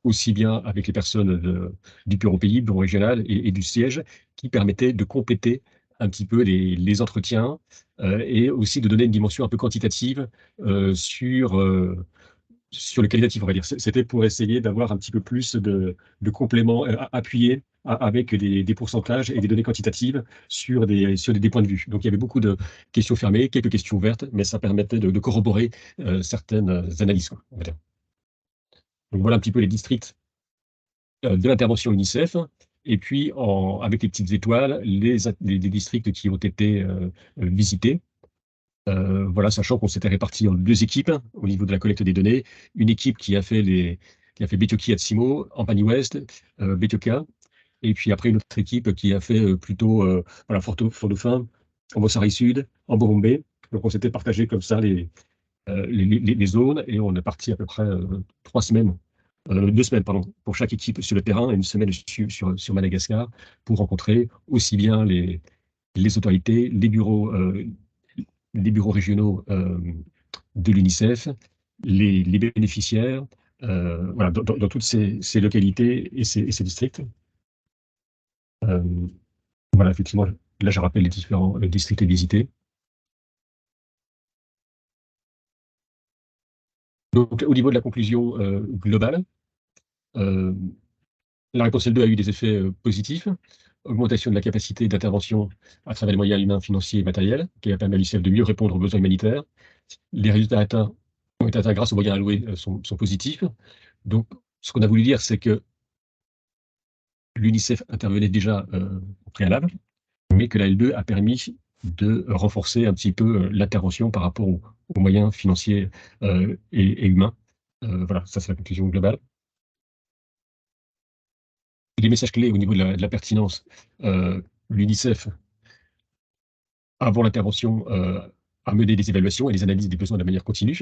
aussi bien avec les personnes du bureau pays, bureau régional et du siège, qui permettaient de compléter un petit peu les entretiens et aussi de donner une dimension un peu quantitative sur le qualitatif, on va dire. C'était pour essayer d'avoir un petit peu plus de compléments appuyés avec des pourcentages et des données quantitatives sur des points de vue. Donc il y avait beaucoup de questions fermées, quelques questions ouvertes, mais ça permettait de corroborer certaines analyses, quoi, on va dire. Donc voilà un petit peu les districts de l'intervention UNICEF. Et puis, avec les petites étoiles, les districts qui ont été visités. Voilà, sachant qu'on s'était répartis en deux équipes au niveau de la collecte des données. Une équipe qui a fait Betioky Atsimo, Ampani Ouest, Betioka, et puis après une autre équipe qui a fait plutôt voilà, Fort-Dauphin, Ambosari Sud, Ambo-Bombay. Donc on s'était partagé comme ça les zones et on est parti à peu près 3 semaines, 2 semaines, pardon, pour chaque équipe sur le terrain et une semaine sur Madagascar pour rencontrer aussi bien les autorités, les bureaux régionaux de l'UNICEF, les bénéficiaires, voilà, dans toutes ces localités et ces districts. Euh, voilà, effectivement, là, je rappelle les différents districts visités. Donc, au niveau de la conclusion globale, euh, la réponse L2 a eu des effets positifs. Augmentation de la capacité d'intervention à travers les moyens humains, financiers et matériels, qui a permis à l'UNICEF de mieux répondre aux besoins humanitaires. Les résultats ont été atteints grâce aux moyens alloués sont positifs. Donc, ce qu'on a voulu dire, c'est que l'UNICEF intervenait déjà au préalable, mais que la L2 a permis de renforcer un petit peu l'intervention par rapport aux moyens financiers et humains. Voilà, ça c'est la conclusion globale. Les messages clés au niveau de la pertinence, l'UNICEF, avant l'intervention, a mené des évaluations et des analyses des besoins de manière continue,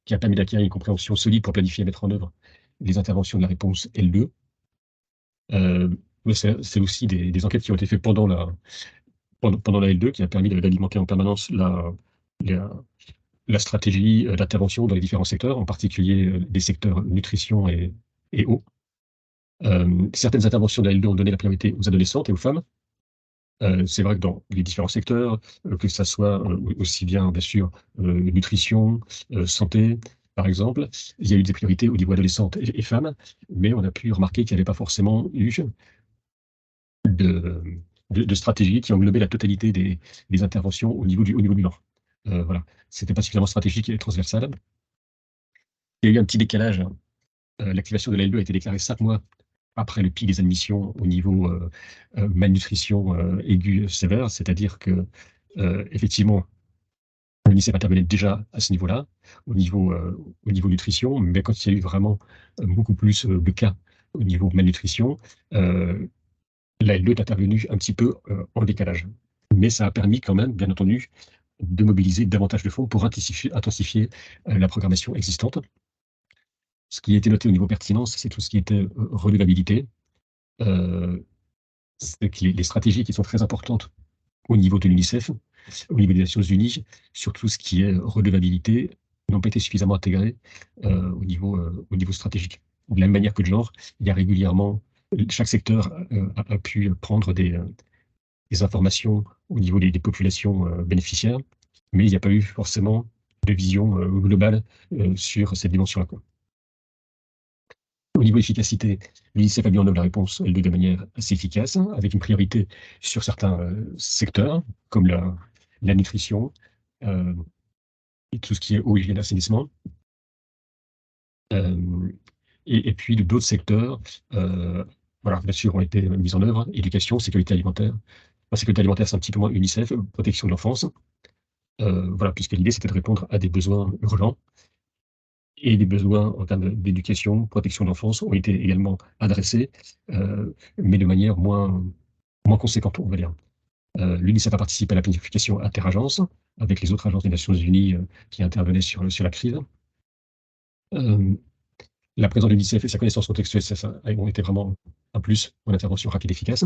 qui a permis d'acquérir une compréhension solide pour planifier et mettre en œuvre les interventions de la réponse L2. Mais c'est aussi des enquêtes qui ont été faites pendant la L2, qui a permis d'alimenter en permanence la stratégie d'intervention dans les différents secteurs, en particulier les secteurs nutrition et eau. Certaines interventions de la L2 ont donné la priorité aux adolescentes et aux femmes. C'est vrai que dans les différents secteurs, que ça soit aussi bien sûr nutrition, santé, par exemple, il y a eu des priorités au niveau adolescentes et femmes, mais on a pu remarquer qu'il n'y avait pas forcément eu de stratégie qui englobait la totalité des interventions au niveau du Nord. Voilà, c'était pas suffisamment stratégique et transversal. Il y a eu un petit décalage. L'activation de la L2 a été déclarée 5 mois après le pic des admissions au niveau malnutrition aiguë sévère, c'est-à-dire que effectivement, l'UNICEF intervenait déjà à ce niveau-là, au niveau nutrition, mais quand il y a eu vraiment beaucoup plus de cas au niveau malnutrition, la L2 est intervenue un petit peu en décalage. Mais ça a permis quand même, bien entendu, de mobiliser davantage de fonds pour intensifier la programmation existante. Ce qui a été noté au niveau pertinence, c'est tout ce qui était relevabilité. C'est que les stratégies qui sont très importantes au niveau de l'UNICEF, au niveau des Nations Unies, sur tout ce qui est relevabilité, n'ont pas été suffisamment intégrées au niveau stratégique. De la même manière que le genre, il y a régulièrement, chaque secteur a pu prendre des informations au niveau des populations bénéficiaires, mais il n'y a pas eu forcément de vision globale sur cette dimension-là. Au niveau efficacité, l'UNICEF a mis en œuvre la réponse L2 de manière assez efficace, avec une priorité sur certains secteurs, comme la nutrition et tout ce qui est eau, hygiène, assainissement. Et puis d'autres secteurs, voilà, bien sûr, ont été mis en œuvre. Éducation, sécurité alimentaire. La sécurité alimentaire, c'est un petit peu moins UNICEF, protection de l'enfance. Voilà, puisque l'idée, c'était de répondre à des besoins urgents. Et les besoins en termes d'éducation, protection de l'enfance ont été également adressés, mais de manière moins conséquente, on va dire. L'UNICEF a participé à la planification interagences avec les autres agences des Nations Unies qui intervenaient sur la crise. La présence de l'UNICEF et sa connaissance contextuelle, ça ont été vraiment un plus pour l'intervention rapide et efficace.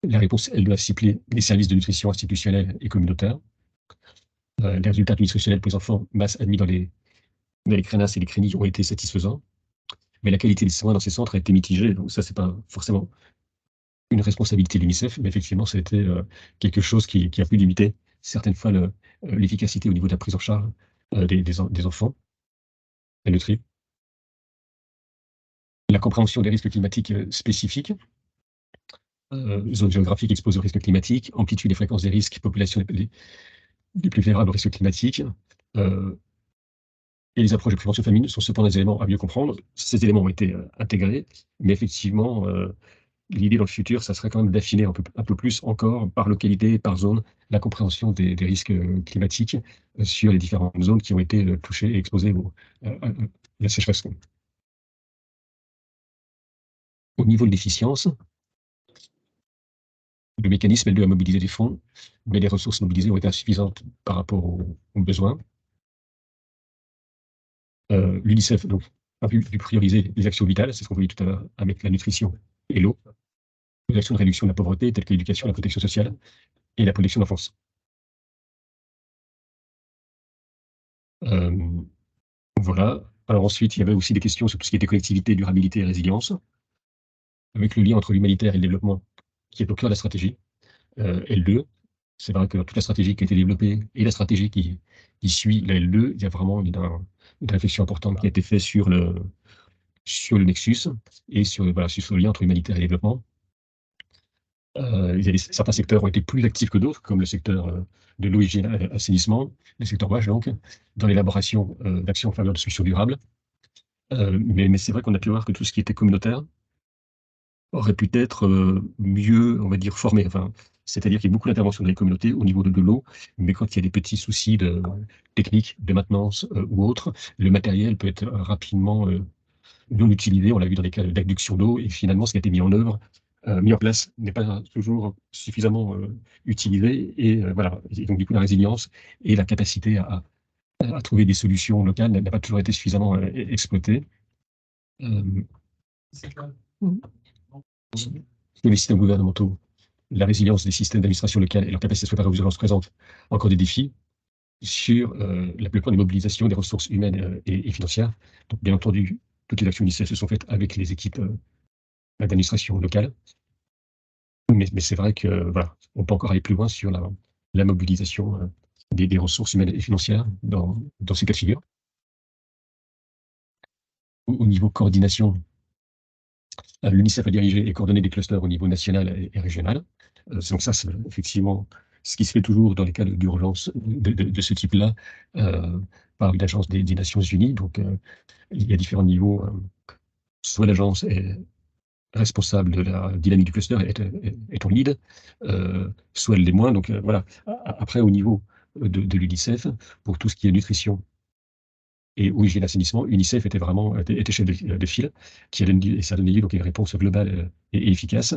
La réponse, elle doit cibler les services de nutrition institutionnels et communautaires. Les résultats nutritionnels pour les enfants, masse admis dans les CRENAS et les CRENI ont été satisfaisants. mais la qualité des soins dans ces centres a été mitigée. Donc ça, c'est pas forcément une responsabilité de l'UNICEF, mais effectivement, ça a été quelque chose qui a pu limiter certaines fois l'efficacité au niveau de la prise en charge des enfants et le tri. La compréhension des risques climatiques spécifiques, zones géographiques exposées aux risques climatiques, amplitude et fréquence des risques, populations les plus vulnérables aux risques climatiques, et les approches de prévention famine sont cependant des éléments à mieux comprendre. Ces éléments ont été intégrés, mais effectivement, l'idée dans le futur, ça serait quand même d'affiner un peu plus encore, par localité, par zone, la compréhension des risques climatiques sur les différentes zones qui ont été touchées et exposées à la sécheresse. Au niveau de l'efficience, le mécanisme L2 a mobilisé des fonds, mais les ressources mobilisées ont été insuffisantes par rapport aux besoins. L'UNICEF donc, a pu prioriser les actions vitales, c'est ce qu'on voyait tout à l'heure avec la nutrition et l'eau, les actions de réduction de la pauvreté telles que l'éducation, la protection sociale et la protection de l'enfance. Voilà. Alors ensuite, il y avait aussi des questions sur tout ce qui était connectivité, durabilité et résilience, avec le lien entre l'humanitaire et le développement qui est au cœur de la stratégie. L2, c'est vrai que toute la stratégie qui a été développée et la stratégie qui suit la L2, il y a vraiment une réflexion importante qui a été faite sur le nexus et sur ce lien entre humanitaire et développement. Certains secteurs ont été plus actifs que d'autres, comme le secteur de l'eau, hygiène, assainissement, le secteur WASH, donc, dans l'élaboration d'actions en faveur de solutions durables. Mais c'est vrai qu'on a pu voir que tout ce qui était communautaire aurait pu être mieux, on va dire, formé. Enfin, c'est-à-dire qu'il y a beaucoup d'interventions dans les communautés au niveau de l'eau, mais quand il y a des petits soucis de technique, de maintenance ou autre, le matériel peut être rapidement non utilisé. On l'a vu dans les cas d'adduction d'eau, et finalement, ce qui a été mis en place, n'est pas toujours suffisamment utilisé. Et voilà. Et donc, du coup, la résilience et la capacité à trouver des solutions locales n'a pas toujours été suffisamment exploitée. Sur les systèmes gouvernementaux, la résilience des systèmes d'administration locale et leur capacité à se préparer aux violences présentent encore des défis sur la plupart des mobilisations des ressources humaines et financières. Donc, bien entendu, toutes les actions UNICEF se sont faites avec les équipes d'administration locale. Mais c'est vrai que voilà, on peut encore aller plus loin sur la mobilisation des ressources humaines et financières dans ces cas de figure. Au niveau coordination, l'UNICEF a dirigé et coordonné des clusters au niveau national et régional. Donc ça, c'est effectivement ce qui se fait toujours dans les cas d'urgence de ce type-là par l'Agence des Nations Unies. Donc il y a différents niveaux. Soit l'agence est responsable de la dynamique du cluster, est en lead, soit elle l'est moins. Donc voilà. Après, au niveau de l'UNICEF, pour tout ce qui est nutrition et hygiène assainissement, UNICEF était chef de file, et ça a donné lieu donc à une réponse globale et efficace.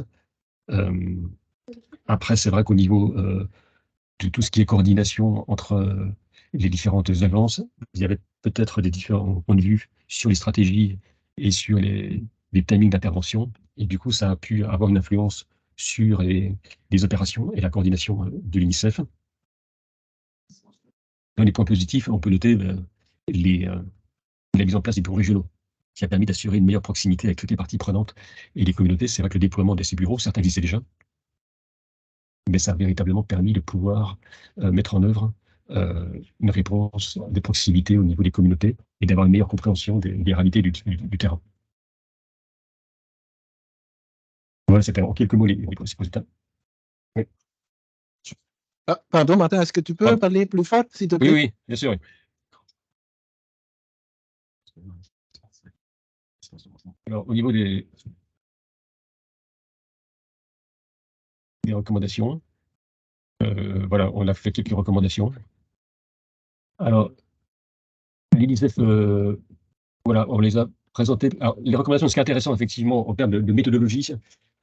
Après, c'est vrai qu'au niveau de tout ce qui est coordination entre les différentes agences, il y avait peut-être des différents points de vue sur les stratégies et sur les timings d'intervention. Et du coup, ça a pu avoir une influence sur les opérations et la coordination de l'UNICEF. Dans les points positifs, on peut noter la mise en place des bureaux régionaux, qui a permis d'assurer une meilleure proximité avec toutes les parties prenantes et les communautés. C'est vrai que le déploiement de ces bureaux, certains existaient déjà, mais ça a véritablement permis de pouvoir mettre en œuvre une réponse de proximité au niveau des communautés et d'avoir une meilleure compréhension des réalités du terrain. Voilà, c'était en quelques mots les principaux étapes. Oui. Ah, pardon, Martin, est-ce que tu peux parler plus fort, s'il te plaît? Oui, bien sûr. Oui. Alors, au niveau des recommandations, voilà, on a fait quelques recommandations. Alors, l'UNICEF, voilà, on les a présentées. Alors, les recommandations, ce qui est intéressant, effectivement, en termes de méthodologie,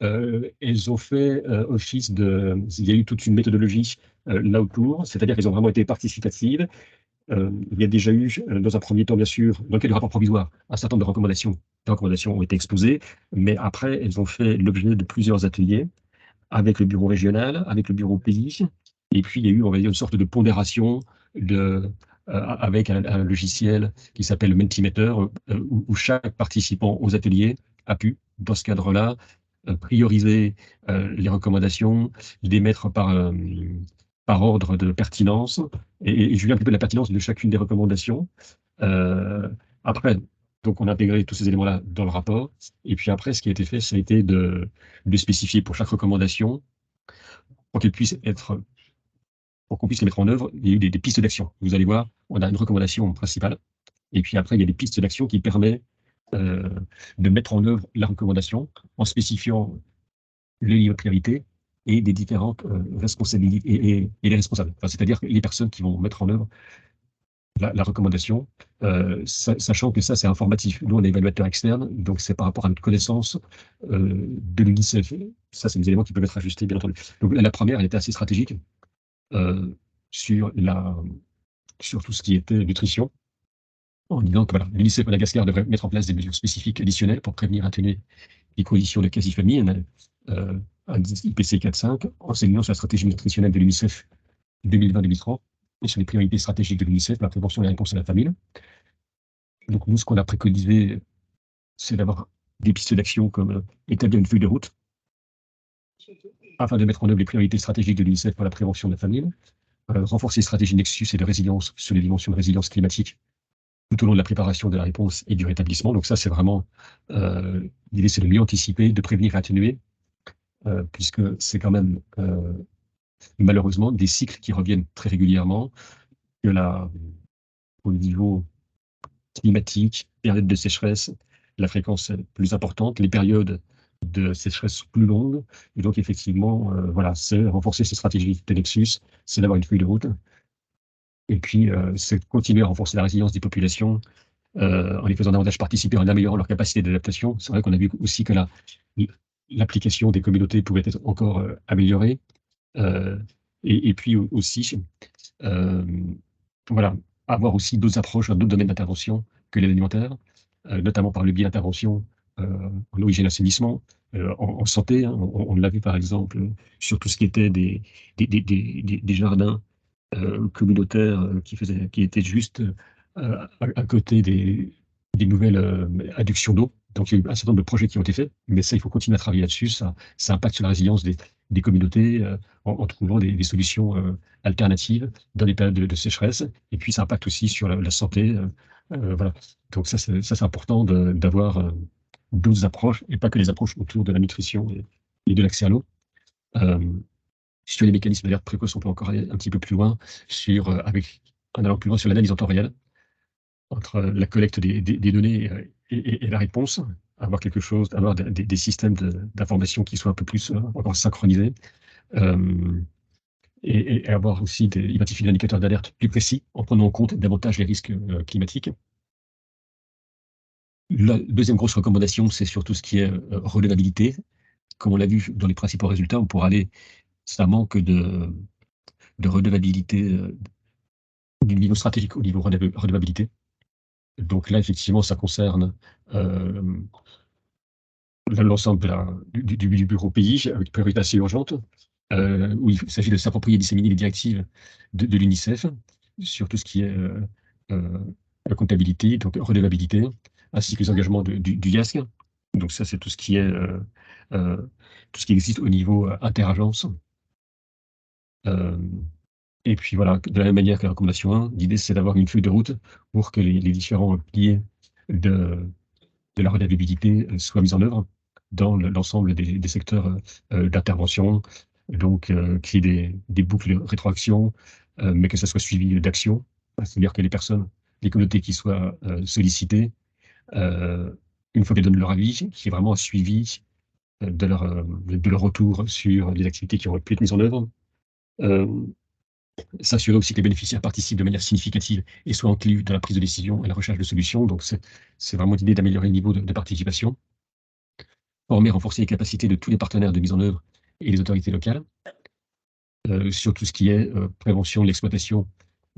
elles ont fait office de... Il y a eu toute une méthodologie là autour, c'est-à-dire qu'elles ont vraiment été participatives. Il y a déjà eu, dans un premier temps, bien sûr, dans le cadre du rapport provisoire, un certain nombre de recommandations. Les recommandations ont été exposées, mais après, elles ont fait l'objet de plusieurs ateliers avec le bureau régional, avec le bureau pays, et puis il y a eu, on va dire, une sorte de pondération avec un logiciel qui s'appelle Mentimeter, où chaque participant aux ateliers a pu, dans ce cadre-là, prioriser les recommandations, les mettre par ordre de pertinence, et je lis un petit peu la pertinence de chacune des recommandations. Après, donc on a intégré tous ces éléments-là dans le rapport, et puis après, ce qui a été fait, ça a été de spécifier pour chaque recommandation, pour qu'elle puisse être, pour qu'on puisse les mettre en œuvre, il y a eu des pistes d'action. Vous allez voir, on a une recommandation principale, et puis après, il y a des pistes d'action qui permettent de mettre en œuvre la recommandation en spécifiant le niveau de priorité et des différentes responsabilités et les responsables. Enfin, c'est-à-dire les personnes qui vont mettre en œuvre la recommandation, sachant que ça, c'est informatif. Nous, on est évaluateur externe, donc c'est par rapport à notre connaissance de l'UNICEF. Ça, c'est des éléments qui peuvent être ajustés, bien entendu. Donc, la première, elle était assez stratégique euh, sur, sur tout ce qui était nutrition, en disant que voilà, l'UNICEF Madagascar devrait mettre en place des mesures spécifiques additionnelles pour prévenir et atténuer les conditions de quasi-famille, un IPC 4.5, enseignant sur la stratégie nutritionnelle de l'UNICEF 2020-2030 et sur les priorités stratégiques de l'UNICEF, la prévention et la réponse à la famine. Donc nous, ce qu'on a préconisé, c'est d'avoir des pistes d'action comme établir une feuille de route afin de mettre en œuvre les priorités stratégiques de l'UNICEF pour la prévention de la famine, renforcer les stratégies Nexus et de résilience sur les dimensions de résilience climatique tout au long de la préparation de la réponse et du rétablissement. Donc ça, c'est vraiment l'idée, c'est de mieux anticiper, de prévenir et atténuer, puisque c'est quand même malheureusement des cycles qui reviennent très régulièrement, que au niveau climatique, période de sécheresse, la fréquence est plus importante, les périodes de sécheresse sont plus longues, et donc effectivement, voilà, c'est renforcer ces stratégies de Nexus, c'est d'avoir une feuille de route, et puis c'est de continuer à renforcer la résilience des populations en les faisant davantage participer, en améliorant leur capacité d'adaptation. C'est vrai qu'on a vu aussi que l'application des communautés pouvait être encore améliorée, euh, et puis aussi, euh, voilà, avoir aussi d'autres approches dans d'autres domaines d'intervention que l'aide alimentaire, notamment par le biais d'interventions en eau, hygiène, assainissement, en santé. Hein. On l'a vu par exemple sur tout ce qui était des jardins communautaires qui étaient juste à côté des nouvelles adductions d'eau. Donc il y a eu un certain nombre de projets qui ont été faits, mais ça, il faut continuer à travailler là-dessus. Ça impacte sur la résilience des communautés en trouvant des solutions alternatives dans les périodes de sécheresse. Et puis ça impacte aussi sur la santé. Voilà. Donc ça, c'est important d'avoir d'autres approches, et pas que les approches autour de la nutrition et de l'accès à l'eau. Euh, sur les mécanismes d'alerte précoce, on peut encore aller un petit peu plus loin en allant plus loin sur l'analyse en temps réel, entre la collecte des données et la réponse, avoir quelque chose, avoir des systèmes d'information qui soient un peu plus encore synchronisés, euh, et avoir aussi identifier des indicateurs d'alerte plus précis en prenant en compte davantage les risques climatiques. La deuxième grosse recommandation, c'est sur tout ce qui est redevabilité. Comme on l'a vu dans les principaux résultats, on pourra aller, ça manque de redevabilité du niveau stratégique au niveau redevabilité. Donc là, effectivement, ça concerne l'ensemble du bureau pays, avec priorité assez urgente, où il s'agit de s'approprier et disséminer les directives de l'UNICEF sur tout ce qui est la comptabilité, donc redevabilité, ainsi que les engagements du IASC. Donc ça, c'est tout ce qui est tout ce qui existe au niveau interagence. Et puis voilà, de la même manière que la recommandation 1, l'idée c'est d'avoir une feuille de route pour que les différents piliers de la redevabilité soient mis en œuvre dans l'ensemble des secteurs d'intervention, donc qu'il y ait des boucles de rétroaction, mais que ça soit suivi d'actions, c'est-à-dire que les personnes, les communautés qui soient sollicitées, euh, une fois qu'elles donnent leur avis, qu'il y ait vraiment un suivi de leur retour sur les activités qui auraient pu être mises en œuvre. S'assurer aussi que les bénéficiaires participent de manière significative et soient inclus dans la prise de décision et la recherche de solutions. Donc, c'est vraiment l'idée d'améliorer le niveau de participation. Former, renforcer les capacités de tous les partenaires de mise en œuvre et les autorités locales sur tout ce qui est prévention de l'exploitation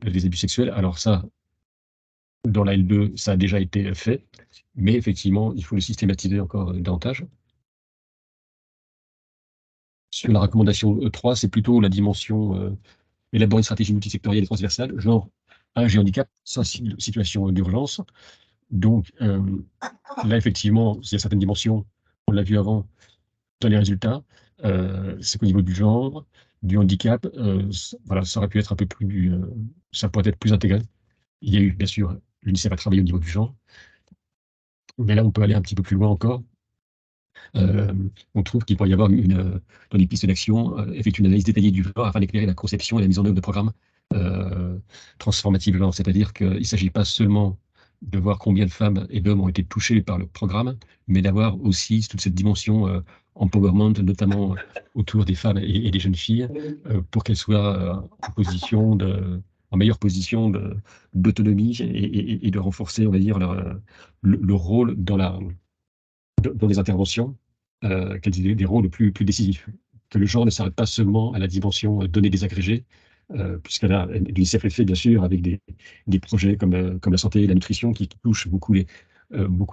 des abus sexuels. Alors ça, dans la L2, ça a déjà été fait, mais effectivement, il faut le systématiser encore davantage. Sur la recommandation 3, c'est plutôt la dimension élaborer une stratégie multisectorielle et transversale, genre âge et handicap, sans situation d'urgence. Donc, là, effectivement, il y a certaines dimensions, on l'a vu avant, dans les résultats, c'est qu'au niveau du genre, du handicap, voilà, ça aurait pu être un peu plus, ça pourrait être plus intégré. Il y a eu, bien sûr, l'UNICEF a travaillé au niveau du genre, mais là, on peut aller un petit peu plus loin encore. On trouve qu'il pourrait y avoir dans les pistes d'action, effectuer une analyse détaillée du genre afin d'éclairer la conception et la mise en œuvre de programmes transformatifs genre. C'est-à-dire qu'il ne s'agit pas seulement de voir combien de femmes et d'hommes ont été touchés par le programme, mais d'avoir aussi toute cette dimension empowerment, notamment autour des femmes et des jeunes filles, pour qu'elles soient en meilleure position d'autonomie et de renforcer, on va dire, le rôle dans les interventions, qu'elles aient des rôles plus décisifs. Que le genre ne s'arrête pas seulement à la dimension données des agrégés, l'UNICEF le fait bien sûr avec des projets comme la santé et la nutrition qui touchent beaucoup les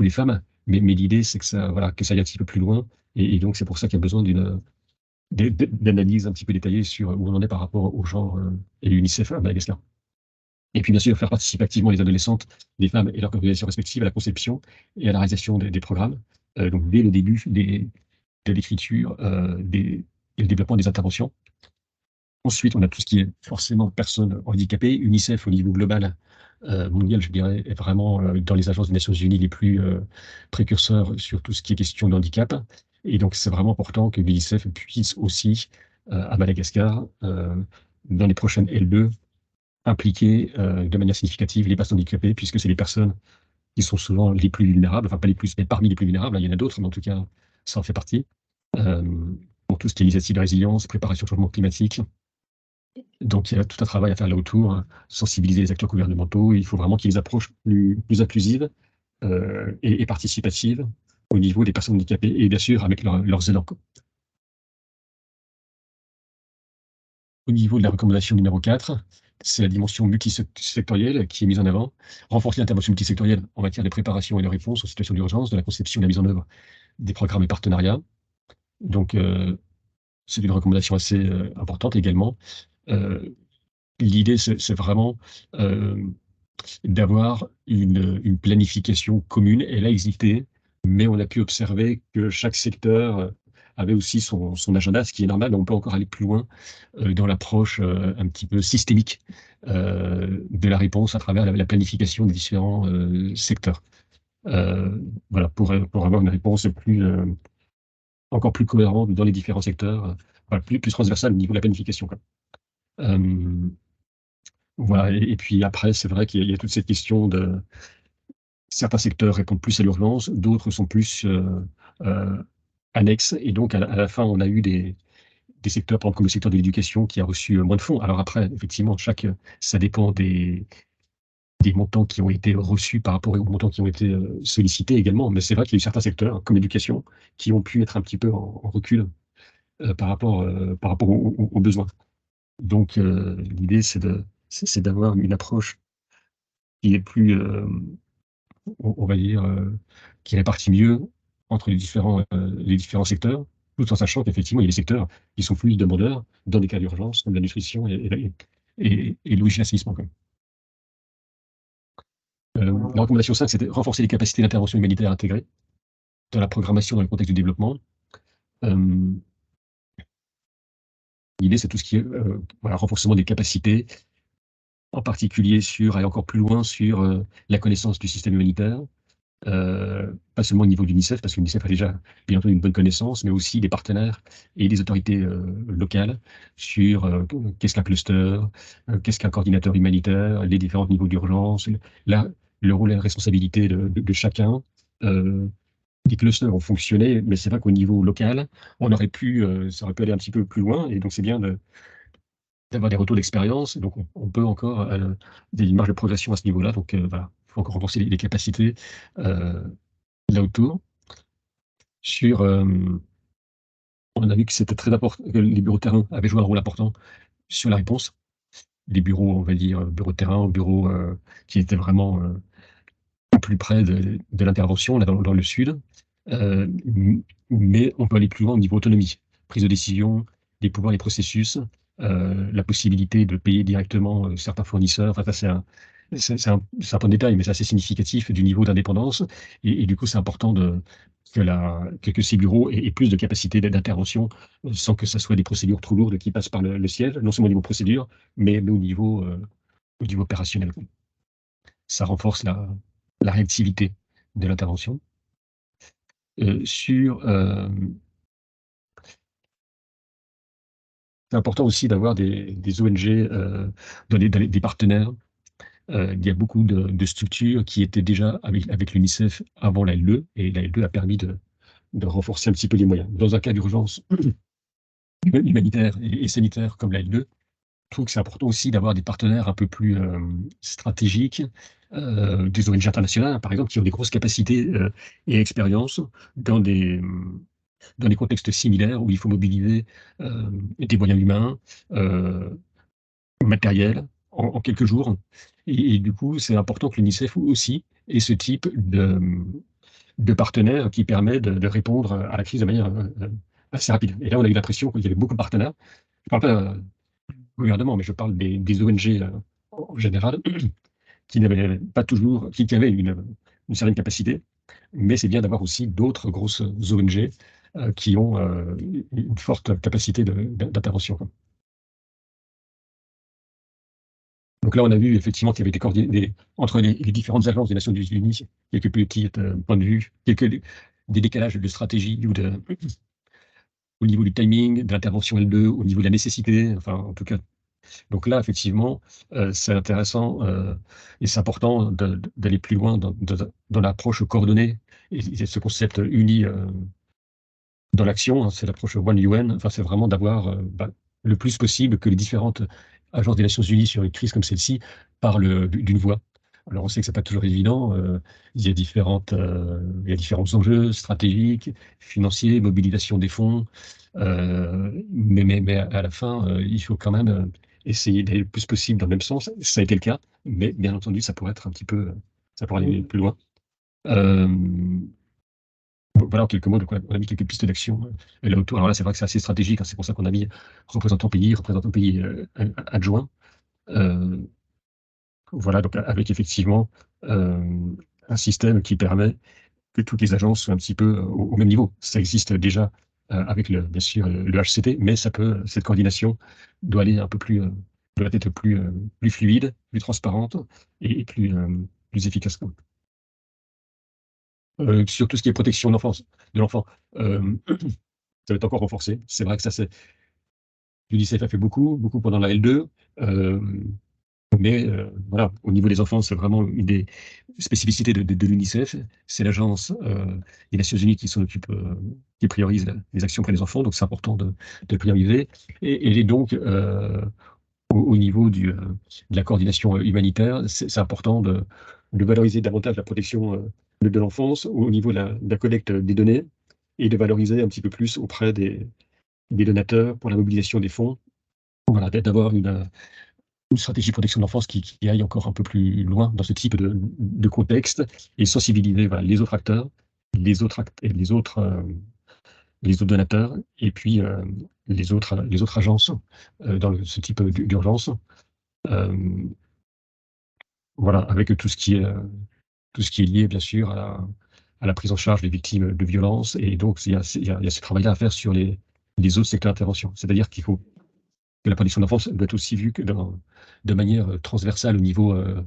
femmes, mais l'idée c'est que ça, voilà, que ça aille un petit peu plus loin, et donc c'est pour ça qu'il y a besoin d'analyse un petit peu détaillée sur où on en est par rapport au genre et l'UNICEF à Madagascar. Et puis bien sûr faire participer activement les adolescentes, les femmes et leurs organisations respectives à la conception et à la réalisation des programmes, donc dès le début de l'écriture et le développement des interventions. Ensuite, on a tout ce qui est forcément personnes handicapées. UNICEF, au niveau global, mondial, je dirais, est vraiment dans les agences des Nations Unies les plus précurseurs sur tout ce qui est question de handicap. Et donc, c'est vraiment important que l'UNICEF puisse aussi, à Madagascar, dans les prochaines L2, impliquer de manière significative les personnes handicapées, puisque c'est les personnes qui sont souvent les plus vulnérables, enfin pas les plus, mais parmi les plus vulnérables, hein, il y en a d'autres, mais en tout cas, ça en fait partie. Pour tout ce qui est initiative de résilience, préparation au changement climatique. Donc il y a tout un travail à faire là autour, hein, sensibiliser les acteurs gouvernementaux, il faut vraiment qu'ils aient des approches plus inclusives et participatives au niveau des personnes handicapées, et bien sûr avec leurs aidants. Au niveau de la recommandation numéro 4, c'est la dimension multisectorielle qui est mise en avant. Renforcer l'intervention multisectorielle en matière de préparation et de réponse aux situations d'urgence, de la conception et de la mise en œuvre des programmes et partenariats. Donc, c'est une recommandation assez importante également. L'idée, c'est vraiment d'avoir une planification commune. Elle a existé, mais on a pu observer que chaque secteur avait aussi son agenda, ce qui est normal, mais on peut encore aller plus loin dans l'approche un petit peu systémique de la réponse à travers la planification des différents secteurs. Voilà, pour avoir une réponse encore plus cohérente dans les différents secteurs, voilà, plus transversale au niveau de la planification, quoi. Voilà, et puis après, c'est vrai qu'il y a toute cette question de certains secteurs répondent plus à l'urgence, d'autres sont plus annexes, et donc à la fin, on a eu des secteurs, par exemple comme le secteur de l'éducation, qui a reçu moins de fonds. Alors après, effectivement, ça dépend des montants qui ont été reçus par rapport aux montants qui ont été sollicités également, mais c'est vrai qu'il y a eu certains secteurs, comme l'éducation, qui ont pu être un petit peu en recul par rapport aux besoins. Donc l'idée, c'est d'avoir une approche qui est plus, on va dire, qui répartit mieux entre les différents secteurs, tout en sachant qu'effectivement, il y a des secteurs qui sont plus demandeurs dans des cas d'urgence, comme la nutrition et l'eau, hygiène, assainissement, quand même. La recommandation 5, c'était renforcer les capacités d'intervention humanitaire intégrées dans la programmation dans le contexte du développement. L'idée, c'est tout ce qui est voilà, renforcement des capacités, en particulier aller encore plus loin sur la connaissance du système humanitaire, pas seulement au niveau de l'UNICEF, parce que l'UNICEF a déjà bien entendu une bonne connaissance, mais aussi des partenaires et des autorités locales sur qu'est-ce qu'un cluster, qu'est-ce qu'un coordinateur humanitaire, les différents niveaux d'urgence, là, le rôle et la responsabilité de chacun. Les clusters ont fonctionné, mais c'est vrai qu'au niveau local, ça aurait pu aller un petit peu plus loin, et donc c'est bien d'avoir des retours d'expérience. Donc, on peut encore des marges de progression à ce niveau-là. Donc, voilà, il faut encore renforcer les capacités là autour. On a vu que c'était très important, que les bureaux de terrain avaient joué un rôle important sur la réponse. Les bureaux, on va dire, bureaux de terrain, bureaux qui étaient vraiment plus près de l'intervention, là, dans le sud. Mais on peut aller plus loin au niveau autonomie, prise de décision, les pouvoirs, les processus, la possibilité de payer directement certains fournisseurs. Enfin, ça, c'est un point de détail, mais c'est assez significatif du niveau d'indépendance. Et du coup, c'est important que ces bureaux aient plus de capacité d'intervention sans que ce soit des procédures trop lourdes qui passent par le siège, non seulement au niveau procédure, mais au niveau opérationnel. Ça renforce la réactivité de l'intervention. C'est important aussi d'avoir des ONG, des partenaires. Il y a beaucoup de structures qui étaient déjà avec l'UNICEF avant la L2, et la L2 a permis de renforcer un petit peu les moyens. Dans un cas d'urgence humanitaire et sanitaire comme la L2, je trouve que c'est important aussi d'avoir des partenaires un peu plus stratégiques, des ONG internationales, par exemple, qui ont des grosses capacités et expériences dans des contextes similaires où il faut mobiliser des moyens humains, matériels, en quelques jours. Et du coup, c'est important que l'UNICEF aussi ait ce type de partenaire qui permet de répondre à la crise de manière assez rapide. Et là, on a eu l'impression qu'il y avait beaucoup de partenaires. Je ne parle pas gouvernement, mais je parle des ONG en général, qui n'avaient pas toujours, qui avaient une certaine capacité, mais c'est bien d'avoir aussi d'autres grosses ONG qui ont une forte capacité d'intervention. Donc là, on a vu effectivement qu'il y avait entre les différentes agences des Nations Unies, quelques petits points de vue, des décalages de stratégie au niveau du timing, de l'intervention L2, au niveau de la nécessité, enfin, en tout cas. Donc là, effectivement, c'est intéressant et c'est important d'aller plus loin dans l'approche coordonnée et ce concept uni dans l'action, hein, c'est l'approche One UN. Enfin, c'est vraiment d'avoir le plus possible que les différentes agences des Nations Unies sur une crise comme celle-ci parlent d'une voix. Alors, on sait que c'est pas toujours évident. Il y a il y a différents enjeux stratégiques, financiers, mobilisation des fonds. Mais à la fin, il faut quand même essayer d'aller le plus possible dans le même sens. Ça a été le cas, mais bien entendu, ça pourrait être un petit peu, ça pourrait aller plus loin. Euh, voilà, en quelques mots, donc on a mis quelques pistes d'action là autour. Alors là, c'est vrai que c'est assez stratégique, hein, c'est pour ça qu'on a mis représentant pays adjoint. Euh, voilà, donc avec effectivement un système qui permet que toutes les agences soient un petit peu au même niveau. Ça existe déjà avec bien sûr le HCT, mais cette coordination doit aller un peu plus, doit être plus fluide, plus transparente et plus efficace. Sur tout ce qui est protection de l'enfant, ça va être encore renforcé. C'est vrai que l'UNICEF a fait beaucoup pendant la L2, mais voilà, au niveau des enfants, c'est vraiment une des spécificités de l'UNICEF. C'est l'agence des Nations Unies qui s'en occupe, qui priorise les actions auprès des enfants, donc c'est important de prioriser. Et donc, au niveau de la coordination humanitaire, c'est important de valoriser davantage la protection de l'enfance au niveau de la collecte des données et de valoriser un petit peu plus auprès des donateurs pour la mobilisation des fonds. Voilà, d'avoir une stratégie de protection de l'enfance qui aille encore un peu plus loin dans ce type de contexte et sensibiliser voilà, les autres acteurs, les autres donateurs et puis les autres agences dans ce type d'urgence. Voilà, avec tout ce qui est lié, bien sûr, à la prise en charge des victimes de violences. Et donc, il y a ce travail-là à faire sur les autres secteurs d'intervention. C'est-à-dire qu'il faut que la protection de l'enfance doit être aussi vue de manière transversale on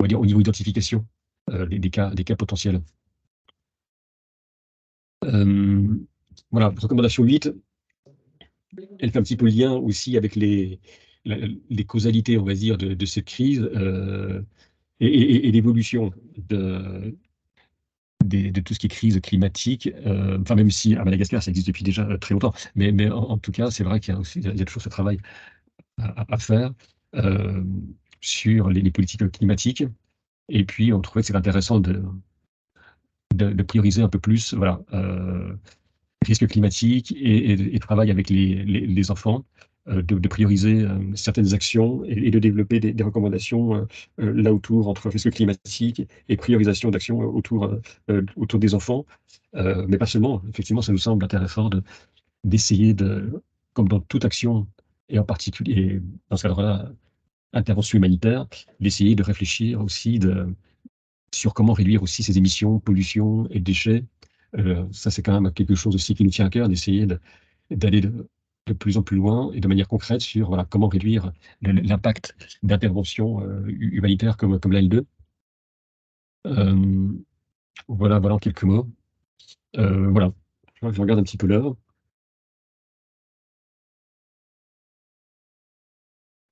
va dire, au niveau identification des cas potentiels. Voilà, recommandation 8, elle fait un petit peu le lien aussi avec les causalités, on va dire, de cette crise et l'évolution de tout ce qui est crise climatique, enfin même si à Madagascar ça existe depuis déjà très longtemps, mais en tout cas c'est vrai qu'il y a aussi il y a toujours ce travail à faire euh, sur les politiques climatiques. Et puis on trouvait que c'est intéressant de prioriser un peu plus, voilà, risques climatiques et travail avec les enfants, de prioriser certaines actions et de développer des recommandations là autour entre risques climatiques et priorisation d'actions autour des enfants. Mais pas seulement, effectivement, ça nous semble intéressant d'essayer comme dans toute action, et en particulier dans ce cadre-là, intervention humanitaire, d'essayer de réfléchir aussi sur comment réduire aussi ces émissions, pollution et déchets. Ça, c'est quand même quelque chose aussi qui nous tient à cœur, d'essayer d'aller de plus en plus loin et de manière concrète sur voilà, comment réduire l'impact d'interventions humanitaires comme l'AL2. Voilà en quelques mots. Voilà, je regarde un petit peu l'heure.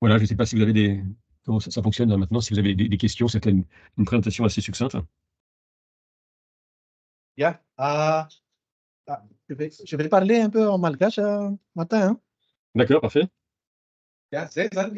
Voilà, je ne sais pas si vous avez comment ça fonctionne là, maintenant, si vous avez des questions, c'était une présentation assez succincte. Yeah. Je vais parler un peu en malgache, Martin. Hein? D'accord, parfait. Yeah, c'est ça.